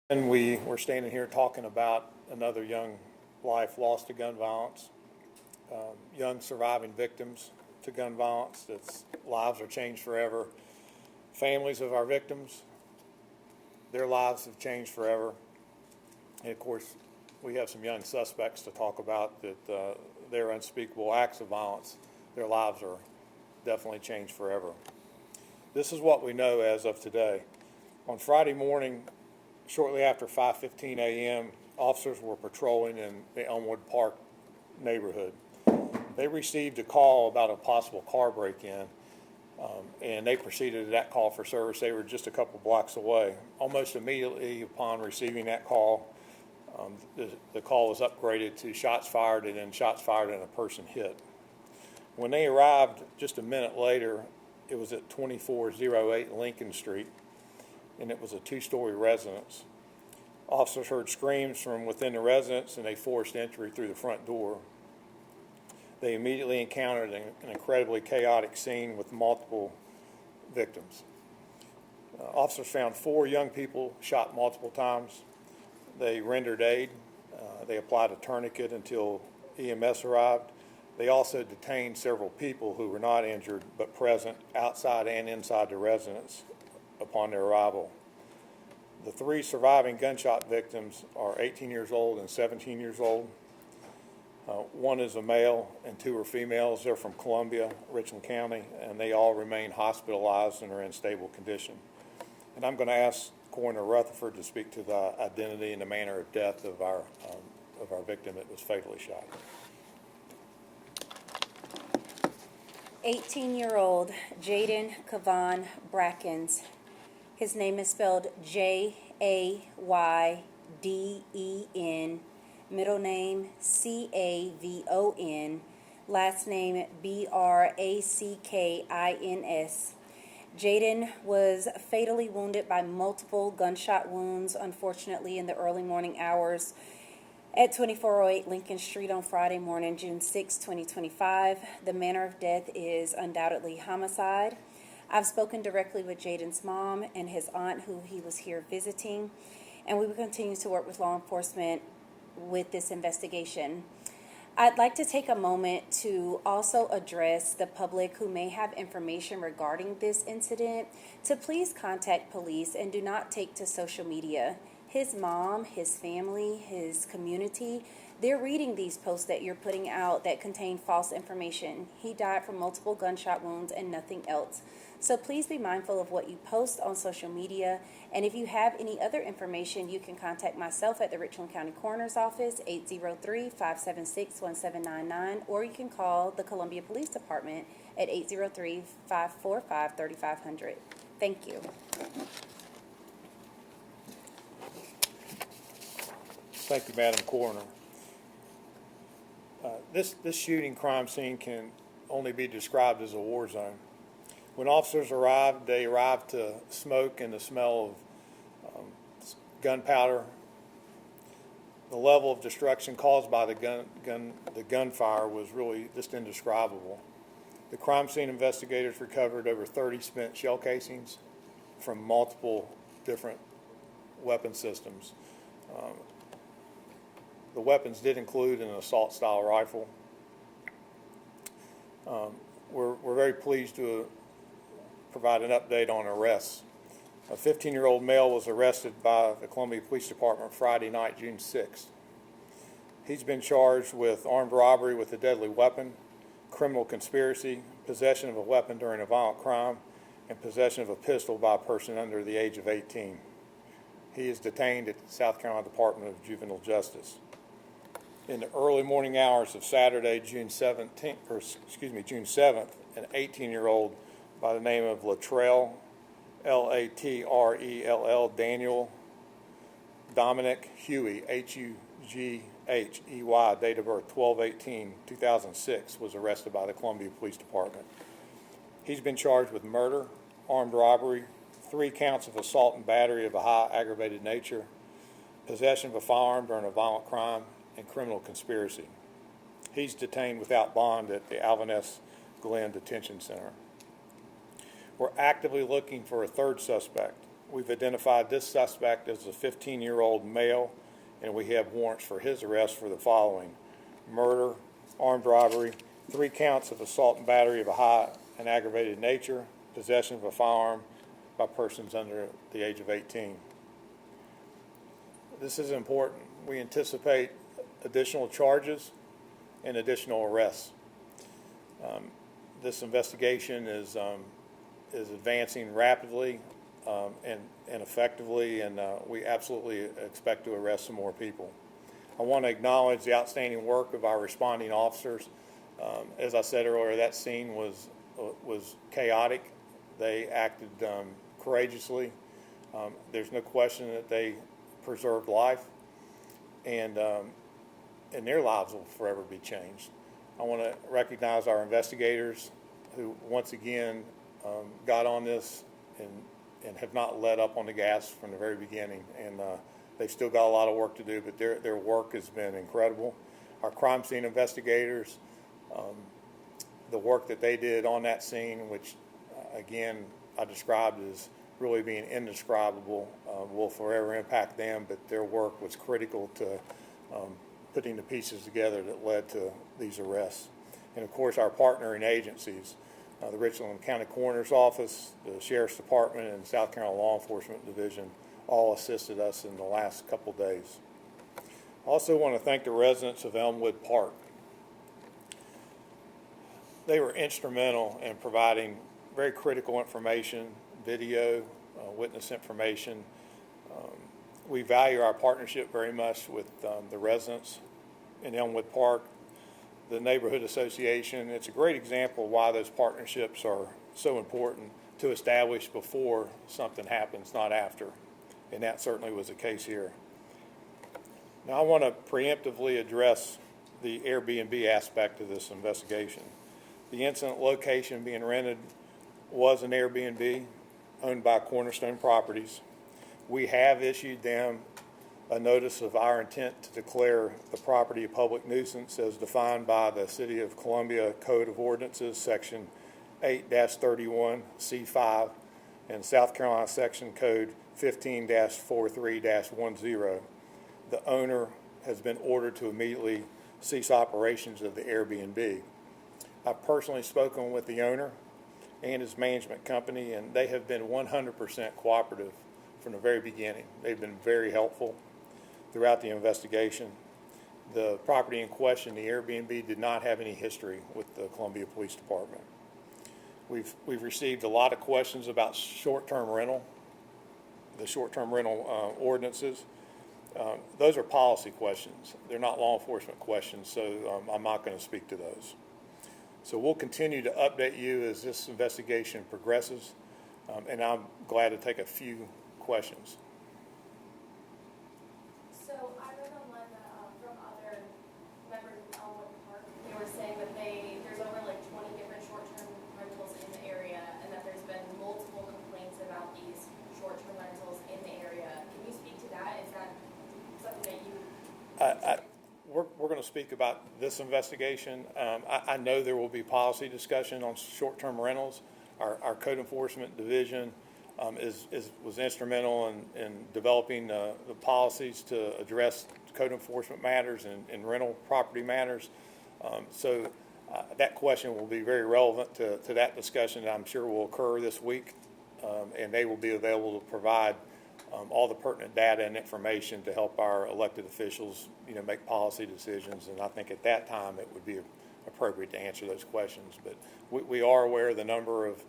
And we're standing here talking about another young life lost to gun violence, young surviving victims to gun violence that's lives are changed forever. Families of our victims, their lives have changed forever. And of course, we have some young suspects to talk about that their unspeakable acts of violence, their lives are definitely changed forever. This is what we know as of today. On Friday morning, shortly after 5:15 a.m., officers were patrolling in the Elmwood Park neighborhood. They received a call about a possible car break-in, and they proceeded to that call for service. They were just a couple blocks away. Almost immediately upon receiving that call, the call was upgraded to shots fired and then shots fired and a person hit. When they arrived just a minute later, it was at 2408 Lincoln Street, and it was a two-story residence. Officers heard screams from within the residence, and they forced entry through the front door. They immediately encountered an incredibly chaotic scene with multiple victims. Officers found 4 young people shot multiple times. They rendered aid. They applied a tourniquet until EMS arrived. They also detained several people who were not injured but present outside and inside the residence upon their arrival. The 3 surviving gunshot victims are 18 years old and 17 years old. One is a male and 2 are females. They're from Columbia, Richland County, and they all remain hospitalized and are in stable condition. And I'm going to ask Coroner Rutherford to speak to the identity and the manner of death of our victim that was fatally shot. 18-year-old Jaden Kavan Brackens. His name is spelled Jayden, middle name Cavon, last name Brackins. Jaden was fatally wounded by multiple gunshot wounds, unfortunately, in the early morning hours at 2408 Lincoln Street on Friday morning, June 6, 2025. The manner of death is undoubtedly homicide. I've spoken directly with Jaden's mom and his aunt, who he was here visiting, and we will continue to work with law enforcement with this investigation. I'd like to take a moment to also address the public who may have information regarding this incident to please contact police and do not take to social media. His mom, his family, his community, they're reading these posts that you're putting out that contain false information. He died from multiple gunshot wounds and nothing else. So please be mindful of what you post on social media. And if you have any other information, you can contact myself at the Richland County Coroner's Office, 803-576-1799, or you can call the Columbia Police Department at 803-545-3500. Thank you. Thank you, Madam Coroner. This shooting crime scene can only be described as a war zone. When officers arrived, they arrived to smoke and the smell of gunpowder. The level of destruction caused by the gunfire was really just indescribable. The crime scene investigators recovered over 30 spent shell casings from multiple different weapon systems. The weapons did include an assault-style rifle. We're very pleased to provide an update on arrests. A 15-year-old male was arrested by the Columbia Police Department Friday night, June 6th. He's been charged with armed robbery with a deadly weapon, criminal conspiracy, possession of a weapon during a violent crime, and possession of a pistol by a person under the age of 18. He is detained at the South Carolina Department of Juvenile Justice. In the early morning hours of Saturday, June 7th, an 18-year-old by the name of Latrell, Latrell, Daniel Dominic Huey, Hughey, date of birth 12/18/2006, was arrested by the Columbia Police Department. He's been charged with murder, armed robbery, 3 counts of assault and battery of a high aggravated nature, possession of a firearm during a violent crime, and criminal conspiracy. He's detained without bond at the Alvin S. Glenn Detention Center. We're actively looking for a third suspect, We've identified this suspect as a 15-year-old male, and we have warrants for his arrest for the following: murder, armed robbery, 3 counts of assault and battery of a high and aggravated nature, possession of a firearm by persons under the age of 18. This is important. We anticipate additional charges and additional arrests. This investigation is advancing rapidly and effectively, and we absolutely expect to arrest some more people. I want to acknowledge the outstanding work of our responding officers. As I said earlier, that scene was chaotic. They acted courageously. There's no question that they preserved life, and their lives will forever be changed. I want to recognize our investigators who once again got on this and have not let up on the gas from the very beginning. And they've still got a lot of work to do, but their work has been incredible. Our crime scene investigators, the work that they did on that scene, which again I described as really being indescribable, will forever impact them, but their work was critical to putting the pieces together that led to these arrests. And of course, our partnering agencies, the Richland County Coroner's Office, the Sheriff's Department, and South Carolina Law Enforcement Division all assisted us in the last couple days. I also want to thank the residents of Elmwood Park. They were instrumental in providing very critical information, video, witness information. We value our partnership very much with the residents in Elmwood Park, the neighborhood association. It's a great example of why those partnerships are so important to establish before something happens, not after. And that certainly was the case here. Now I want to preemptively address the Airbnb aspect of this investigation. The incident location being rented was an Airbnb owned by Cornerstone Properties. We have issued them a notice of our intent to declare the property a public nuisance as defined by the City of Columbia Code of Ordinances, Section 8-31C5, and South Carolina Section Code 15-43-10. The owner has been ordered to immediately cease operations of the Airbnb. I've personally spoken with the owner and his management company, and they have been 100% cooperative from the very beginning. They've been very helpful throughout the investigation. The property in question, the Airbnb, did not have any history with the Columbia Police Department. We've received a lot of questions about short-term rental, the short-term rental ordinances. Those are policy questions. They're not law enforcement questions, so I'm not going to speak to those. So we'll continue to update you as this investigation progresses, and I'm glad to take a few questions. So I read online that from other members of Elmwood Park, they were saying that there's over like 20 different short-term rentals in the area, and that there's been multiple complaints about these short-term rentals in the area. Can you speak to that? Is that something that you? We're going to speak about this investigation. I know there will be policy discussion on short-term rentals. Our code enforcement division was instrumental in developing the policies to address code enforcement matters and rental property matters. So that question will be very relevant to that discussion that I'm sure will occur this week, and they will be available to provide all the pertinent data and information to help our elected officials, make policy decisions. And I think at that time it would be appropriate to answer those questions. But we are aware of the number of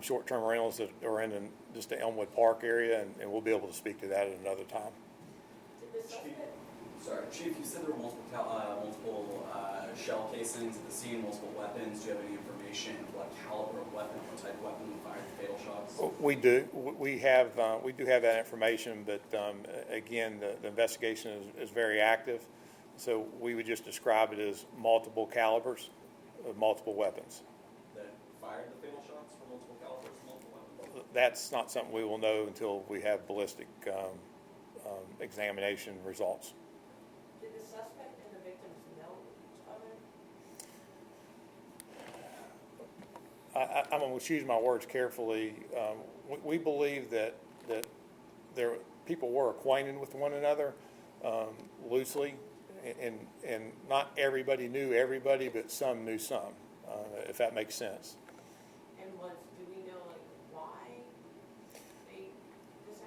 short-term rentals that are in just the Elmwood Park area, and we'll be able to speak to that at another time. Chief, you said there were multiple shell casings at the scene, multiple weapons. Do you have any information of what caliber of weapon, what type of weapon fired the fatal shots? We do. We do have that information, but again, the investigation is very active. So we would just describe it as multiple calibers of multiple weapons. That fired the fatal shots for multiple calibers, multiple weapons? That's not something we will know until we have ballistic examination results. Did the suspect and the victims know each other? I'm going to choose my words carefully. We believe that that people were acquainted with one another loosely, and not everybody knew everybody, but some knew some, if that makes sense. And do we know why this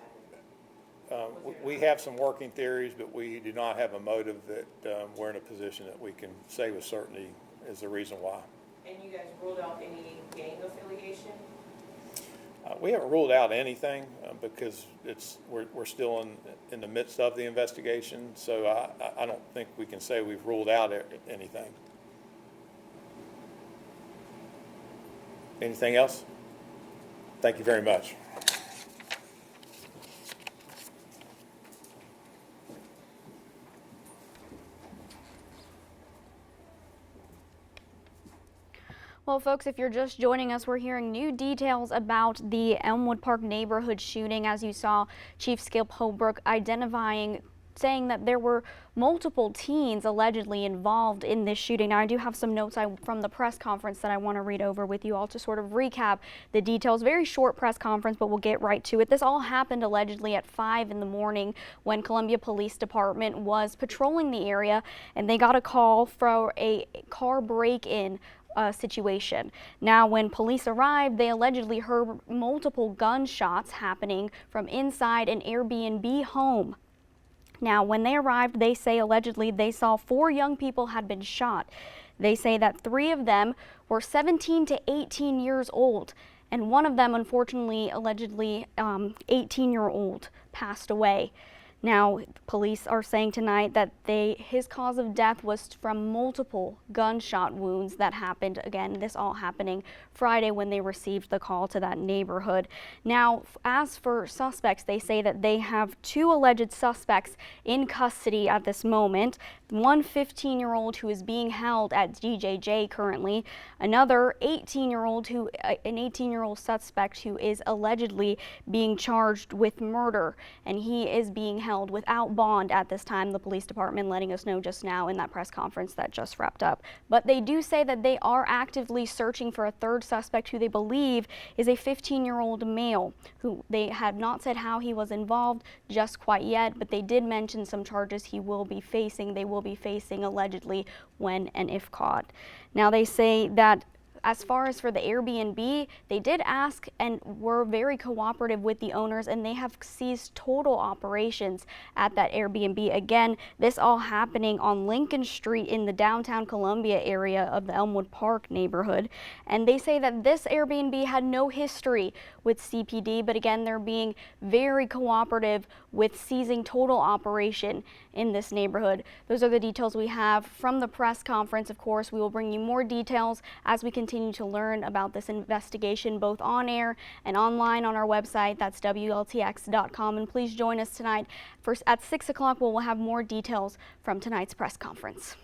happened? We have some working theories, but we do not have a motive that we're in a position that we can say with certainty is the reason why. And you guys ruled out any gang affiliation? We haven't ruled out anything because we're still in the midst of the investigation, so I don't think we can say we've ruled out anything. Anything else? Thank you very much. Well, folks, if you're just joining us, we're hearing new details about the Elmwood Park neighborhood shooting. As you saw, Chief Skip Holbrook saying that there were multiple teens allegedly involved in this shooting. Now, I do have some notes from the press conference that I want to read over with you all to sort of recap the details. Very short press conference, but we'll get right to it. This all happened allegedly at 5 in the morning when Columbia Police Department was patrolling the area, and they got a call for a car break-in situation. Now, when police arrived, they allegedly heard multiple gunshots happening from inside an Airbnb home. Now, when they arrived, they say allegedly they saw 4 young people had been shot. They say that 3 of them were 17 to 18 years old, and one of them, unfortunately, allegedly 18-year-old, passed away. Now, police are saying tonight that his cause of death was from multiple gunshot wounds that happened. Again, this all happening Friday when they received the call to that neighborhood. Now, as for suspects, they say that they have 2 alleged suspects in custody at this moment. One 15-year-old who is being held at DJJ currently, another 18-year-old an 18-year-old suspect who is allegedly being charged with murder, and he is being held without bond at this time, the police department letting us know just now in that press conference that just wrapped up. But they do say that they are actively searching for a 3rd suspect who they believe is a 15-year-old male, who they have not said how he was involved just quite yet, but they did mention some charges they will be facing allegedly when and if caught. Now, they say that as far as for the Airbnb, they did ask and were very cooperative with the owners, and they have ceased total operations at that Airbnb. Again, this all happening on Lincoln Street in the downtown Columbia area of the Elmwood Park neighborhood. And they say that this Airbnb had no history with CPD, but again, they're being very cooperative with seizing total operation in this neighborhood. Those are the details we have from the press conference. Of course, we will bring you more details as we continue to learn about this investigation, both on air and online on our website. That's WLTX.com. And please join us tonight at 6 o'clock, where we'll have more details from tonight's press conference.